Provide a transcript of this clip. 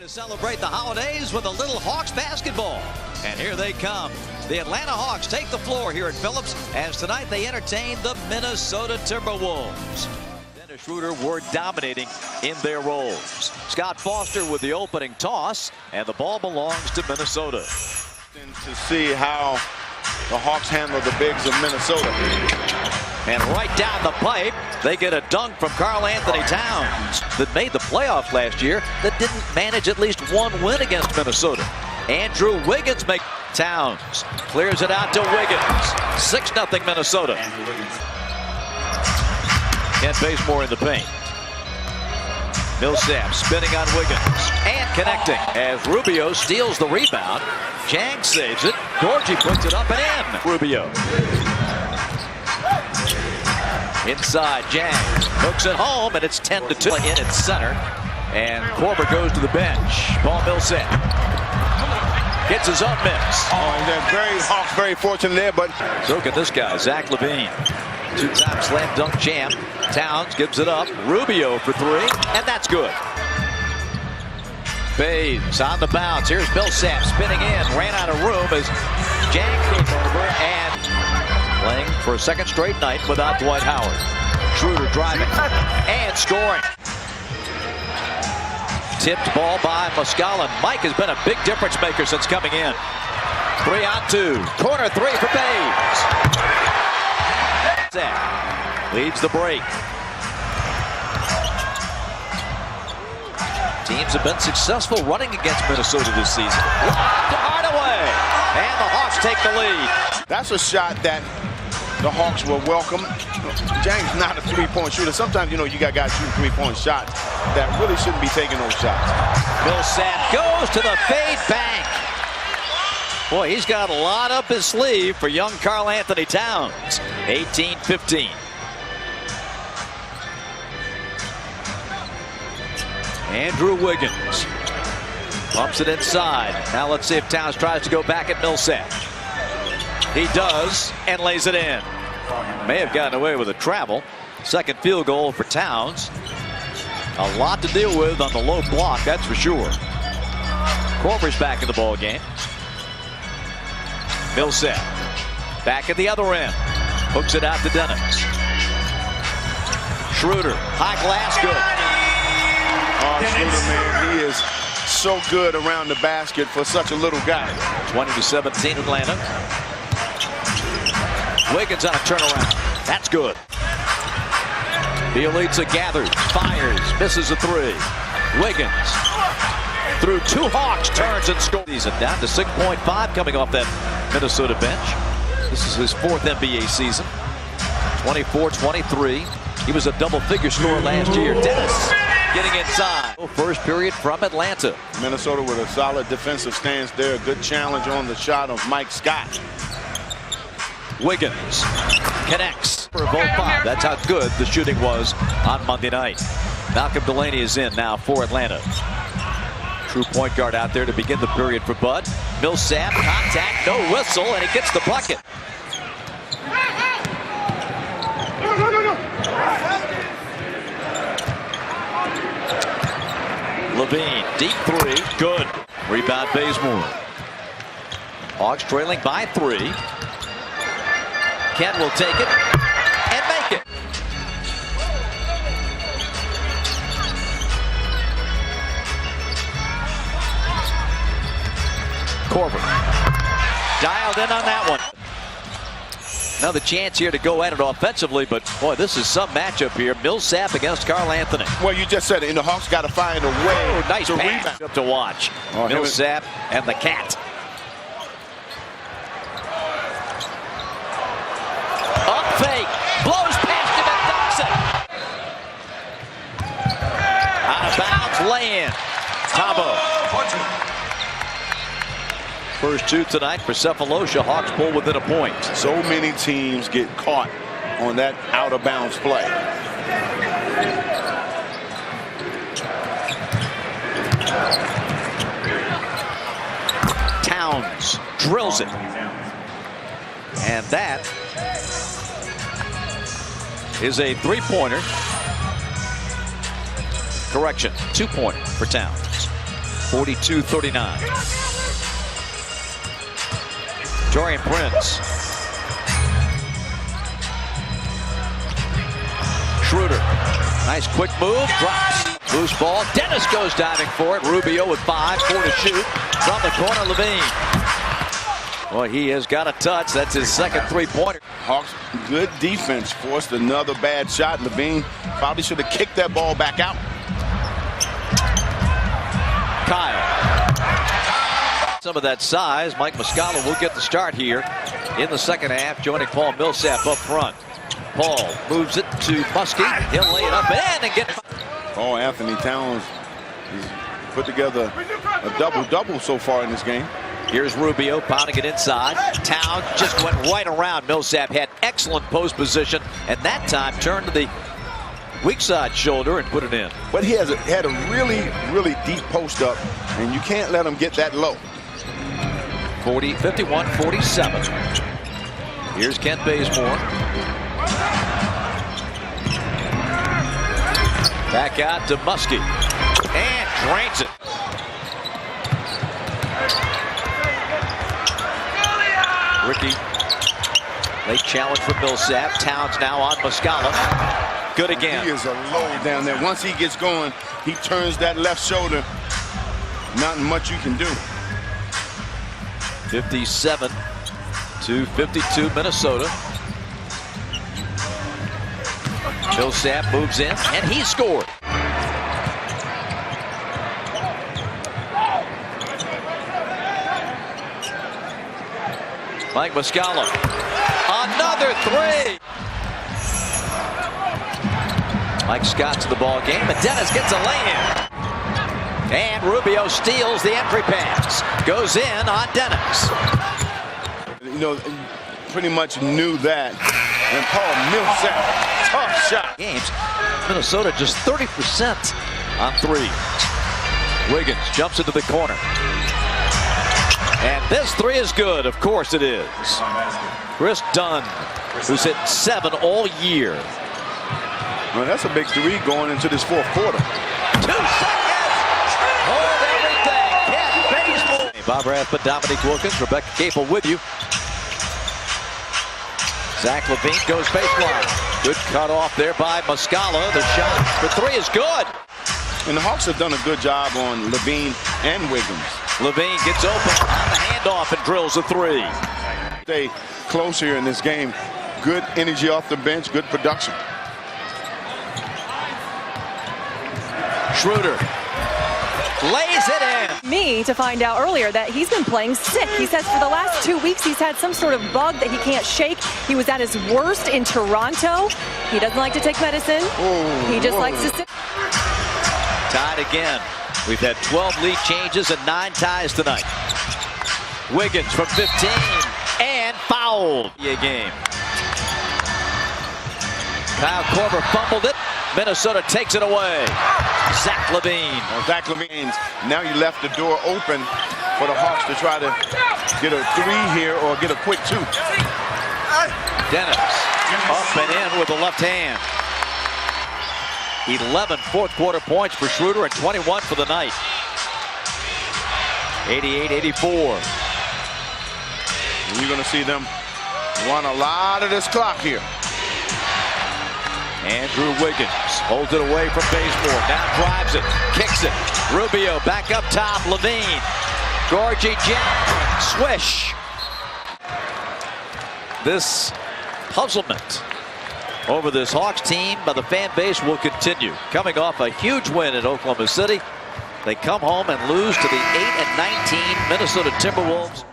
To celebrate the holidays with a little Hawks basketball. And here they come. The Atlanta Hawks take the floor here at Phillips as tonight they entertain the Minnesota Timberwolves. Dennis Schroeder were dominating in their roles. Scott Foster with the opening toss, and the ball belongs to Minnesota. To see how the Hawks handle the bigs of Minnesota. And right down the pipe, they get a dunk from Karl-Anthony Towns that made the playoffs last year that didn't manage at least one win against Minnesota. Andrew Wiggins makes Towns. Clears it out to Wiggins. 6-0 Minnesota. Kent Bazemore in the paint. Millsap spinning on Wiggins and connecting as Rubio steals the rebound. Jang saves it. Gorgie puts it up and in. Rubio. Inside, Jang hooks it home, and it's 10-2 in its center. And Korver goes to the bench. Paul Millsap gets his own miss. Oh, and then Hawks very fortunate there, but so can this guy, Zach LaVine. Two-time slam dunk champ. Towns gives it up. Rubio for three, and that's good. Bays on the bounce. Here's Millsap spinning in. Ran out of room as Jang came over and playing for a second straight night without Dwight Howard. Schroeder driving and scoring. Tipped ball by Muscala. Mike has been a big difference maker since coming in. 3-on-2. Corner three for Bays. Leads the break. Teams have been successful running against Minnesota this season. Hardaway. And the Hawks take the lead. That's a shot that the Hawks will welcome. Jang's not a three-point shooter. Sometimes, you know, you got guys shooting three-point shots that really shouldn't be taking those shots. Millsap goes to the fade bank. Boy, he's got a lot up his sleeve for young Karl-Anthony Towns. 18-15. Andrew Wiggins bumps it inside. Now let's see if Towns tries to go back at Millsap. He does and lays it in. May have gotten away with a travel. Second field goal for Towns. A lot to deal with on the low block, that's for sure. Korver's back in the ball game. Millsap back at the other end. Hooks it out to Dennis. Schroeder, high glass, good. Oh, Schroeder, man, he is so good around the basket for such a little guy. 20-17 Atlanta. Wiggins on a turnaround. That's good. Bielitsa gathers, fires, misses a three. Wiggins through two Hawks, turns and scores. He's down to 6.5 coming off that Minnesota bench. This is his fourth NBA season. 24-23. He was a double-figure scorer last year. Dennis getting inside. First period from Atlanta. Minnesota with a solid defensive stance there. A good challenge on the shot of Mike Scott. Wiggins connects for both five. That's how good the shooting was on Monday night. Malcolm Delaney is in now for Atlanta. True point guard out there to begin the period for Bud. Millsap, contact, no whistle, and he gets the bucket. LaVine, deep three, good. Rebound Bazemore. Hawks trailing by 3. Kent will take it and make it. Korver dialed in on that one. Another chance here to go at it offensively, but boy, this is some matchup here. Millsap against Karl-Anthony. Well, you just said it, and the Hawks got to find a way nice to pass rebound. To watch. Oh, Millsap and the Cat. Up fake, blows past him and dunks it. Out of bounds, lay-in. Tabo. First two tonight for Cephalosha. Hawks pull within a point. So many teams get caught on that out-of-bounds play. Towns drills it. And that is a three-pointer. Correction, two-pointer for Towns. 42-39. Torian Prince. Schroeder. Nice quick move. Drops. Loose ball. Dennis goes diving for it. Rubio with 5. 4 to shoot. From the corner, Levine. Well, he has got a touch. That's his second three-pointer. Hawks, good defense. Forced another bad shot. Levine probably should have kicked that ball back out. Kyle. Some of that size. Mike Muscala will get the start here in the second half, joining Paul Millsap up front. Paul moves it to Muskie. He'll lay it up and get. Oh, Anthony Towns has put together a double-double so far in this game. Here's Rubio pounding it inside. Towns just went right around. Millsap had excellent post position, and that time turned to the weak side shoulder and put it in. But he had a really, really deep post up, and you can't let him get that low. 51-47. Here's Kent Bazemore. Back out to Muskie. And drains it. Ricky. Late challenge from Millsap. Towns now on Muscala. Good again. He is a load down there. Once he gets going, he turns that left shoulder. Not much you can do. 57-52 Minnesota. Millsap moves in, and he scored. Mike Muscala. Another three. Mike Scott to the ball game, and Dennis gets a lay-in. And Rubio steals the entry pass. Goes in on Dennis. You know, pretty much knew that. And Paul Millsap, tough shot. Games. Minnesota just 30% on three. Wiggins jumps into the corner. And this three is good. Of course it is. Chris Dunn, who's hit 7 all year. Well, that's a big three going into this fourth quarter. 2 seconds. Hold everything. Kent Bazemore. Bob Rathman, Dominique Wilkins, Rebecca Capel with you. Zach Levine goes baseline. Good cut off there by Muscala. The shot for three is good. And the Hawks have done a good job on Levine and Wiggins. Levine gets open on the handoff and drills a three. Stay close here in this game. Good energy off the bench, good production. Schroeder lays it in. Me to find out earlier that he's been playing sick. He says for the last 2 weeks he's had some sort of bug that he can't shake. He was at his worst in Toronto. He doesn't like to take medicine. He just likes to sit. Tied again. We've had 12 lead changes and 9 ties tonight. Wiggins from 15 and fouled. Game. Kyle Korver fumbled it. Minnesota takes it away. Zach Levine. Well, Zach Levine, now you left the door open for the Hawks to try to get a three here or get a quick two. Dennis up and in with the left hand. 11 fourth quarter points for Schroeder and 21 for the night. 88-84. You're going to see them run a lot of this clock here. Andrew Wiggins holds it away from Bazemore. Now drives it, kicks it. Rubio back up top. Levine. Gorgie Jack. Swish. This puzzlement over this Hawks team by the fan base will continue. Coming off a huge win in Oklahoma City, they come home and lose to the 8-19 Minnesota Timberwolves.